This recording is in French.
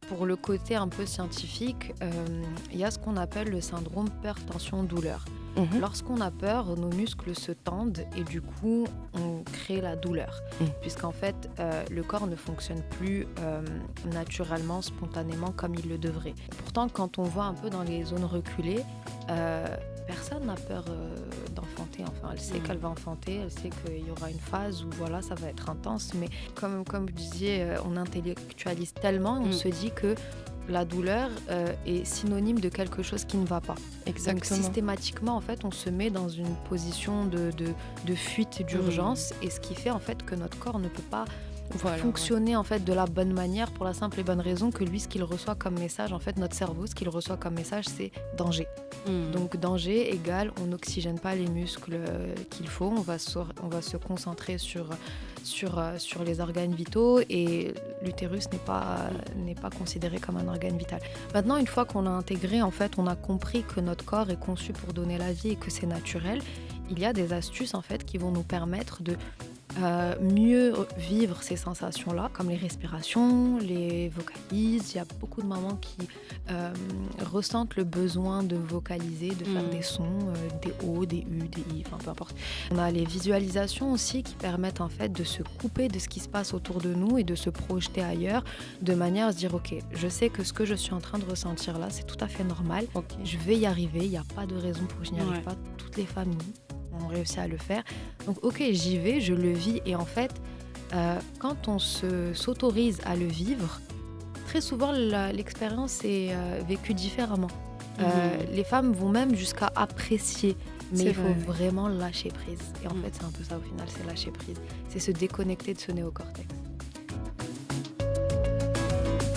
pour le côté un peu scientifique, il y a ce qu'on appelle le syndrome peur-tension-douleur. Mhm. Lorsqu'on a peur, nos muscles se tendent et du coup, on crée la douleur. Mhm. Puisqu'en fait, le corps ne fonctionne plus naturellement, spontanément comme il le devrait. Pourtant, quand on voit un peu dans les zones reculées, euh, personne n'a peur d'enfanter. Enfin, elle sait qu'elle va enfanter, elle sait qu'il y aura une phase où voilà, ça va être intense. Mais comme vous disiez, on intellectualise tellement, on se dit que la douleur est synonyme de quelque chose qui ne va pas. Donc Exactement. systématiquement, en fait, on se met dans une position de fuite d'urgence et ce qui fait en fait que notre corps ne peut pas Voilà, fonctionner en fait de la bonne manière pour la simple et bonne raison que lui, ce qu'il reçoit comme message, en fait, notre cerveau, ce qu'il reçoit comme message, c'est danger. ouais. Donc danger égale on n'oxygène pas les muscles qu'il faut, on va se concentrer sur les organes vitaux et l'utérus n'est pas considéré comme un organe vital. Maintenant, une fois qu'on a intégré, en fait, on a compris que notre corps est conçu pour donner la vie et que c'est naturel, il y a des astuces en fait qui vont nous permettre de mieux vivre ces sensations-là, comme les respirations, les vocalises. Il y a beaucoup de mamans qui ressentent le besoin de vocaliser, de faire des sons, des O, des U, des I, enfin peu importe. On a les visualisations aussi qui permettent en fait de se couper de ce qui se passe autour de nous et de se projeter ailleurs, de manière à se dire ok, je sais que ce que je suis en train de ressentir là, c'est tout à fait normal. Ok. Je vais y arriver, il n'y a pas de raison pour que je n'y arrive Ouais. pas. Toutes les familles ont réussi à le faire. Donc ok, j'y vais, je le vis et en fait, quand on s'autorise à le vivre, très souvent l'expérience est vécue différemment. Les femmes vont même jusqu'à apprécier, mais C'est il faut vrai. vraiment lâcher prise. Et en fait, c'est un peu ça au final, c'est lâcher prise. C'est se déconnecter de ce néocortex.